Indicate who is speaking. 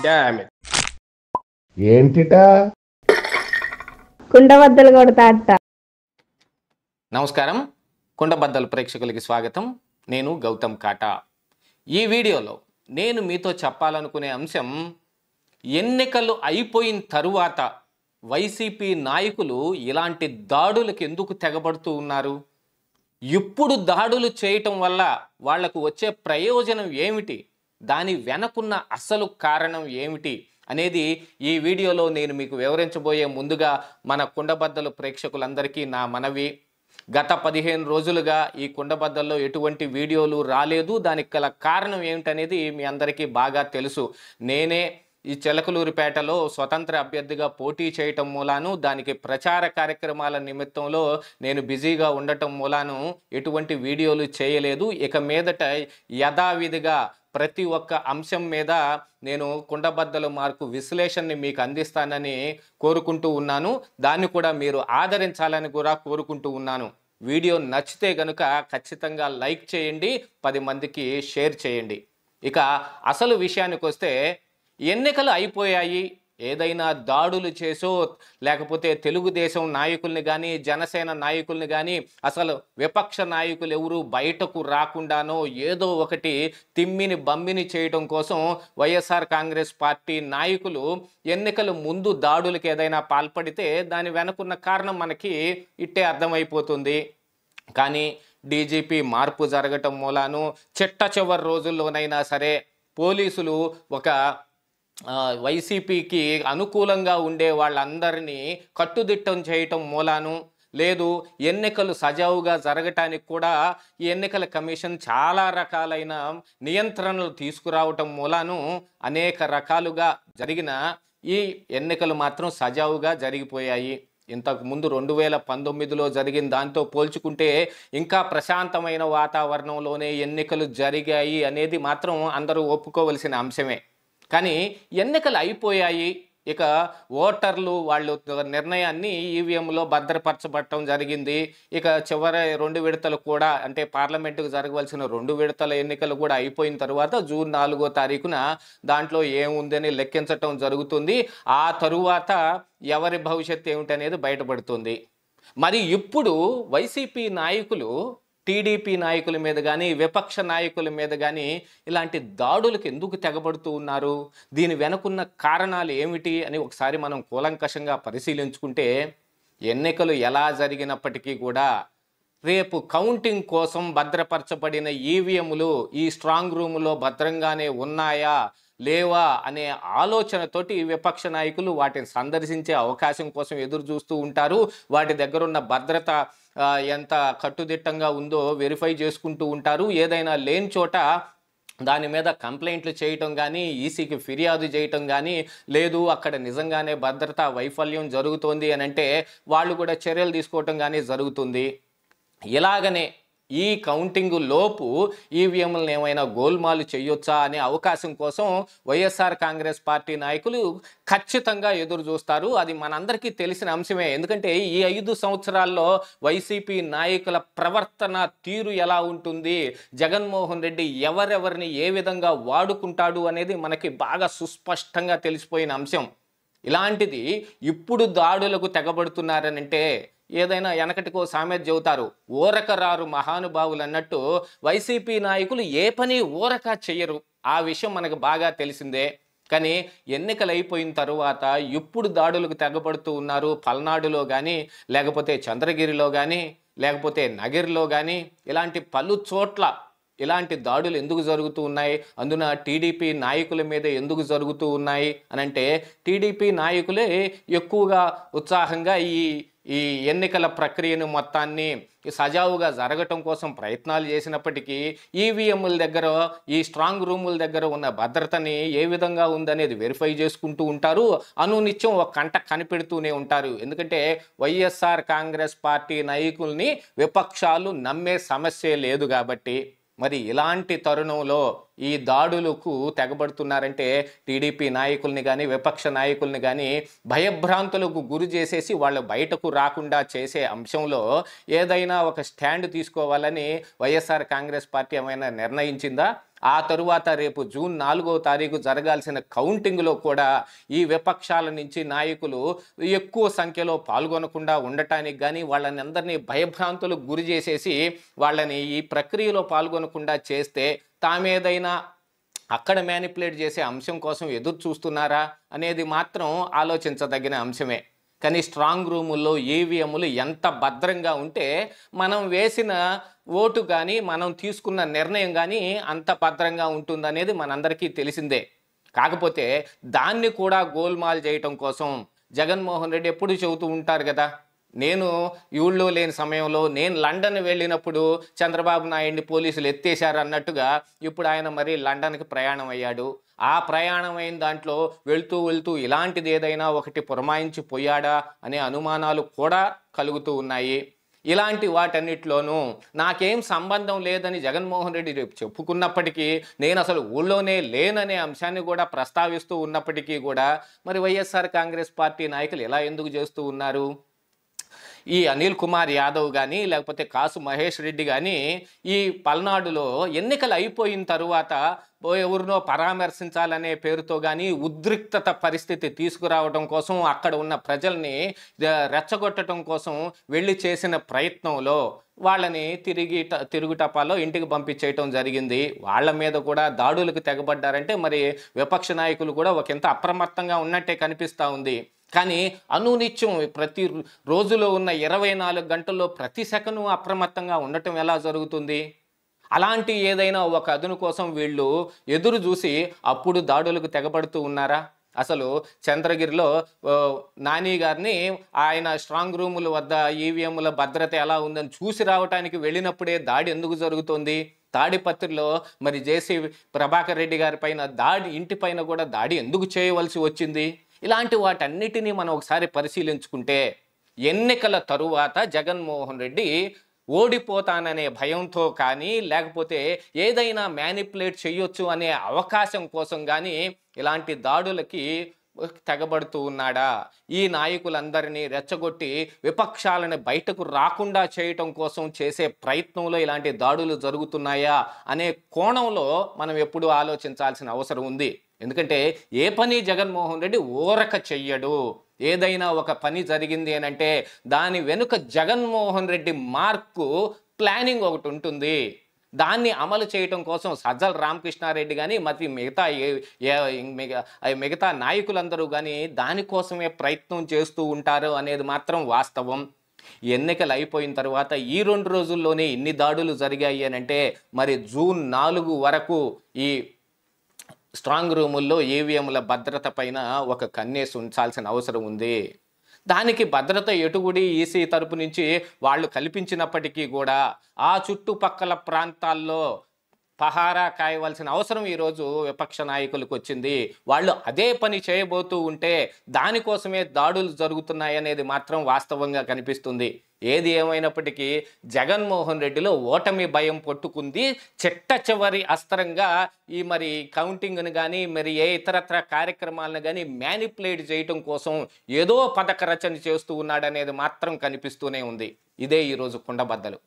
Speaker 1: Damn it.
Speaker 2: ఏంటిటా
Speaker 3: కుండబద్దలు కొడతా అట్ట.
Speaker 4: నమస్కారం, కుండబద్దలు ప్రేక్షకులకి స్వాగతం. నేను గౌతమ్ కాటా. ఈ వీడియోలో నేను మీతో చెప్పాలనుకునే అంశం, ఎన్నికలు అయిపోయిన తరువాత వైసీపీ నాయకులు ఇలాంటి దాడులకు ఎందుకు తెగబడుతూ ఉన్నారు? ఇప్పుడు దాడులు చేయటం వల్ల వాళ్లకు వచ్చే ప్రయోజనం ఏమిటి? దాని వెనకున్న అసలు కారణం ఏమిటి అనేది ఈ వీడియోలో నేను మీకు వివరించబోయే ముందుగా మన కుండబద్దలు ప్రేక్షకులందరికీ నా మనవి, గత 15 రోజులుగా ఈ కుండబద్దల్లో ఎటువంటి వీడియోలు రాలేదు. దానికి గల కారణం ఏమిటనేది మీ అందరికీ బాగా తెలుసు. నేనే ఈ చిలకలూరిపేటలో స్వతంత్ర అభ్యర్థిగా పోటీ చేయటం మూలాను, దానికి ప్రచార కార్యక్రమాల నిమిత్తంలో నేను బిజీగా ఉండటం మూలాను ఎటువంటి వీడియోలు చేయలేదు. ఇక మీదట యథావిధిగా ప్రతి ఒక్క అంశం మీద నేను కుండబద్దలు మార్కు విశ్లేషణని మీకు అందిస్తానని కోరుకుంటూ ఉన్నాను. దాన్ని కూడా మీరు ఆదరించాలని కూడా కోరుకుంటూ ఉన్నాను. వీడియో నచ్చితే గనుక ఖచ్చితంగా లైక్ చేయండి, 10 మందికి షేర్ చేయండి. ఇక అసలు విషయానికి వస్తే, ఎన్నికలు అయిపోయాయి, ఏదైనా దాడులు చేసో లేకపోతే తెలుగుదేశం నాయకుల్ని కానీ జనసేన నాయకుల్ని కానీ అసలు విపక్ష నాయకులు ఎవరు బయటకు రాకుండానో ఏదో ఒకటి తిమ్మిని బమ్మిని చేయడం కోసం వైఎస్ఆర్ కాంగ్రెస్ పార్టీ నాయకులు ఎన్నికల ముందు దాడులకు ఏదైనా పాల్పడితే దాని వెనుకున్న కారణం మనకి ఇట్టే అర్థమైపోతుంది. కానీ డీజీపీ మార్పు జరగటం మూలాను చిట్ట చివరి రోజుల్లోనైనా సరే పోలీసులు ఒక వైసీపీకి అనుకూలంగా ఉండే వాళ్ళందరినీ కట్టుదిట్టం చేయటం మూలాను, లేదు ఎన్నికలు సజావుగా జరగటానికి కూడా ఈ ఎన్నికల కమిషన్ చాలా రకాలైన నియంత్రణలు తీసుకురావటం మూలాను అనేక రకాలుగా జరిగిన ఈ ఎన్నికలు మాత్రం సజావుగా జరిగిపోయాయి. ఇంతకుముందు 2019లో జరిగిన దాంతో పోల్చుకుంటే ఇంకా ప్రశాంతమైన వాతావరణంలోనే ఎన్నికలు జరిగాయి అనేది మాత్రం అందరూ ఒప్పుకోవలసిన అంశమే. కానీ ఎన్నికలు అయిపోయాయి, ఇక ఓటర్లు వాళ్ళు నిర్ణయాన్ని ఈవీఎంలో భద్రపరచబడటం జరిగింది. ఇక చివరి 2 విడతలు కూడా, అంటే పార్లమెంటుకు జరగవలసిన 2 విడతల ఎన్నికలు కూడా అయిపోయిన తర్వాత జూన్ 4వ తారీఖున దాంట్లో ఏముందని లెక్కించటం జరుగుతుంది. ఆ తరువాత ఎవరి భవిష్యత్తు ఏమిటనేది బయటపడుతుంది. మరి ఇప్పుడు వైసీపీ నాయకులు టీడీపీ నాయకుల మీద కానీ విపక్ష నాయకుల మీద కానీ ఇలాంటి దాడులకు ఎందుకు తెగబడుతూ ఉన్నారు? దీని వెనుకున్న కారణాలు ఏమిటి అని ఒకసారి మనం కూలంకషంగా పరిశీలించుకుంటే, ఎన్నికలు ఎలా జరిగినప్పటికీ కూడా రేపు కౌంటింగ్ కోసం భద్రపరచబడిన ఈవీఎంలు ఈ స్ట్రాంగ్ రూములో భద్రంగానే ఉన్నాయా లేవా అనే ఆలోచనతోటి విపక్ష నాయకులు వాటిని సందర్శించే అవకాశం కోసం ఎదురు చూస్తూ ఉంటారు. వాటి దగ్గర ఉన్న భద్రత ఎంత కట్టుదిట్టంగా ఉందో వెరిఫై చేసుకుంటూ ఉంటారు. ఏదైనా లేని చోట దాని మీద కంప్లైంట్లు చేయటం కానీ, ఈసీకి ఫిర్యాదు చేయటం కానీ, లేదు అక్కడ నిజంగానే భద్రతా వైఫల్యం జరుగుతోంది అని అంటే వాళ్ళు కూడా చర్యలు తీసుకోవటం కానీ జరుగుతుంది. ఇలాగనే ఈ కౌంటింగ్ లోపు ఈవీఎంలను ఏమైనా గోల్మాలు చేయొచ్చా అనే అవకాశం కోసం వైఎస్ఆర్ కాంగ్రెస్ పార్టీ నాయకులు ఖచ్చితంగా ఎదురు చూస్తారు. అది మనందరికీ తెలిసిన అంశమే. ఎందుకంటే ఈ 5 సంవత్సరాల్లో వైసీపీ నాయకుల ప్రవర్తన తీరు ఎలా ఉంటుంది, జగన్మోహన్ రెడ్డి ఎవరెవరిని ఏ విధంగా వాడుకుంటాడు అనేది మనకి బాగా సుస్పష్టంగా తెలిసిపోయిన అంశం. ఇలాంటిది ఇప్పుడు దాడులకు తెగబడుతున్నారనంటే, ఏదైనా వెనకటికో సామెత చెబుతారు, ఊరక రారు మహానుభావులు అన్నట్టు వైసీపీ నాయకులు ఏ పని ఊరక చెయ్యరు. ఆ విషయం మనకు బాగా తెలిసిందే. కానీ ఎన్నికలు అయిపోయిన తరువాత ఇప్పుడు దాడులకు తెగబడుతూ ఉన్నారు. పల్నాడులో కానీ, లేకపోతే చంద్రగిరిలో కానీ, లేకపోతే నగిరిలో కానీ, ఇలాంటి పలు చోట్ల ఇలాంటి దాడులు ఎందుకు జరుగుతూ ఉన్నాయి? అందున టీడీపీ నాయకుల మీద ఎందుకు జరుగుతూ ఉన్నాయి అని అంటే, టీడీపీ నాయకులే ఎక్కువగా ఉత్సాహంగా ఈ ఎన్నికల ప్రక్రియను మొత్తాన్ని సజావుగా జరగటం కోసం ప్రయత్నాలు చేసినప్పటికీ ఈవీఎంల దగ్గర, ఈ స్ట్రాంగ్ రూముల దగ్గర ఉన్న భద్రతని ఏ విధంగా ఉందనేది వెరిఫై చేసుకుంటూ ఉంటారు. అనునిత్యం ఒక కంట కనిపెడుతూనే ఉంటారు. ఎందుకంటే వైఎస్ఆర్ కాంగ్రెస్ పార్టీ నాయకుల్ని విపక్షాలు నమ్మే సమస్య లేదు కాబట్టి. మరి ఇలాంటి తరుణంలో ఈ దాడులకు తెగబడుతున్నారంటే టీడీపీ నాయకుల్ని కానీ విపక్ష నాయకుల్ని కానీ భయభ్రాంతులకు గురి చేసేసి వాళ్ళు బయటకు రాకుండా చేసే అంశంలో ఏదైనా ఒక స్టాండ్ తీసుకోవాలని వైఎస్ఆర్ కాంగ్రెస్ పార్టీ ఏమైనా నిర్ణయించిందా? ఆ తరువాత రేపు జూన్ 4వ తారీఖు జరగాల్సిన కౌంటింగ్లో కూడా ఈ విపక్షాల నుంచి నాయకులు ఎక్కువ సంఖ్యలో పాల్గొనకుండా ఉండటానికి కానీ వాళ్ళని అందరినీ భయభ్రాంతులకు గురి చేసేసి వాళ్ళని ఈ ప్రక్రియలో పాల్గొనకుండా చేస్తే తామేదైనా అక్కడ మ్యానిపులేట్ చేసే అంశం కోసం ఎదురు చూస్తున్నారా అనేది మాత్రం ఆలోచించదగిన అంశమే. కానీ స్ట్రాంగ్ రూముల్లో ఈవీఎంలు ఎంత భద్రంగా ఉంటే మనం వేసిన ఓటు కానీ మనం తీసుకున్న నిర్ణయం కానీ అంత భద్రంగా ఉంటుందనేది మనందరికీ తెలిసిందే. కాకపోతే దాన్ని కూడా గోల్మాల్ చేయటం కోసం జగన్మోహన్ రెడ్డి ఎప్పుడు చెబుతూ ఉంటారు కదా, నేను ఊళ్ళో లేని సమయంలో నేను లండన్ వెళ్ళినప్పుడు చంద్రబాబు నాయుడిని పోలీసులు ఎత్తేశారు అన్నట్టుగా ఇప్పుడు ఆయన మరి లండన్కి ప్రయాణం అయ్యాడు. ఆ ప్రయాణం అయిన దాంట్లో వెళ్తూ ఇలాంటిది ఏదైనా ఒకటి పురమాయించి పోయాడా అనే అనుమానాలు కూడా కలుగుతూ ఉన్నాయి. ఇలాంటి వాటన్నిటిలోనూ నాకేం సంబంధం లేదని జగన్మోహన్ రెడ్డి రేపు చెప్పుకున్నప్పటికీ, నేను అసలు ఊళ్ళోనే లేననే అంశాన్ని కూడా ప్రస్తావిస్తూ ఉన్నప్పటికీ కూడా మరి వైఎస్ఆర్ కాంగ్రెస్ పార్టీ నాయకులు ఎలా ఎందుకు చేస్తూ ఉన్నారు? ఈ అనిల్ కుమార్ యాదవ్ కానీ లేకపోతే కాసు మహేష్ రెడ్డి కానీ ఈ పల్నాడులో ఎన్నికలు అయిపోయిన తరువాత ఎవరినో పరామర్శించాలనే పేరుతో కానీ ఉద్రిక్తత పరిస్థితి తీసుకురావడం కోసం, అక్కడ ఉన్న ప్రజల్ని రెచ్చగొట్టడం కోసం వెళ్ళి చేసిన ప్రయత్నంలో వాళ్ళని తిరుగుటపాలో ఇంటికి పంపించేయటం జరిగింది. వాళ్ళ మీద కూడా దాడులకు తెగబడ్డారంటే మరి విపక్ష నాయకులు కూడా ఒకంత అప్రమత్తంగా ఉన్నట్టే కనిపిస్తూ ఉంది. కానీ అనునిత్యం ప్రతి రోజులో ఉన్న 24 గంటల్లో ప్రతి సెకను అప్రమత్తంగా ఉండటం ఎలా జరుగుతుంది? అలాంటి ఏదైనా ఒక అదును కోసం వీళ్ళు ఎదురు చూసి అప్పుడు దాడులకు తెగబడుతూ ఉన్నారా? అసలు చంద్రగిరిలో నాని గారిని ఆయన స్ట్రాంగ్ రూముల వద్ద ఈవీఎంల భద్రత ఎలా ఉందని చూసి రావడానికి వెళ్ళినప్పుడే దాడి ఎందుకు జరుగుతుంది? తాడిపత్రిలో మరి జేసీ ప్రభాకర్ రెడ్డి గారి పైన ఇంటిపైన కూడా దాడి ఎందుకు చేయవలసి వచ్చింది? ఇలాంటి వాటన్నిటినీ మనం ఒకసారి పరిశీలించుకుంటే ఎన్నికల తరువాత జగన్మోహన్ రెడ్డి ఓడిపోతాననే భయంతో కానీ లేకపోతే ఏదైనా మ్యానిపులేట్ చేయొచ్చు అనే అవకాశం కోసం కానీ ఇలాంటి దాడులకి తెగబడుతూ ఉన్నాడా? ఈ నాయకులందరినీ రెచ్చగొట్టి విపక్షాలను బయటకు రాకుండా చేయటం కోసం చేసే ప్రయత్నంలో ఇలాంటి దాడులు జరుగుతున్నాయా అనే కోణంలో మనం ఎప్పుడూ ఆలోచించాల్సిన అవసరం ఉంది. ఎందుకంటే ఏ పని జగన్మోహన్ రెడ్డి ఊరక చెయ్యడు. ఏదైనా ఒక పని జరిగింది అని అంటే దాని వెనుక జగన్మోహన్ రెడ్డి మార్కు ప్లానింగ్ ఒకటి ఉంటుంది. దాన్ని అమలు చేయటం కోసం సజ్జల రామకృష్ణారెడ్డి కానీ మరి మిగతా నాయకులందరూ కానీ దానికోసమే ప్రయత్నం చేస్తూ ఉంటారు అనేది మాత్రం వాస్తవం. ఎన్నికలు అయిపోయిన తర్వాత ఈ 2 రోజుల్లోనే ఇన్ని దాడులు జరిగాయి అని అంటే మరి జూన్ 4 వరకు ఈ స్ట్రాంగ్ రూముల్లో ఈవీఎంల భద్రత పైన ఒక కన్నేసి ఉంచాల్సిన అవసరం ఉంది. దానికి భద్రత ఎటుగుడి ఈసీ తరపు నుంచి వాళ్ళు కల్పించినప్పటికీ కూడా ఆ చుట్టుపక్కల ప్రాంతాల్లో పహారా కాయవలసిన అవసరం ఈరోజు విపక్ష నాయకులకు వచ్చింది. వాళ్ళు అదే పని చేయబోతూ ఉంటే దానికోసమే దాడులు జరుగుతున్నాయనేది మాత్రం వాస్తవంగా కనిపిస్తుంది. ఏది ఏమైనప్పటికీ జగన్మోహన్ రెడ్డిలో ఓటమి భయం పట్టుకుంది. చిట్ట చివరి అస్త్రంగా ఈ మరి కౌంటింగ్ను కానీ మరి ఏ ఇతరత్ర కార్యక్రమాలను కానీ మ్యానిపులేట్ చేయటం కోసం ఏదో పథక రచన చేస్తూ ఉన్నాడనేది మాత్రం కనిపిస్తూనే ఉంది. ఇదే ఈరోజు కుండబద్దలు.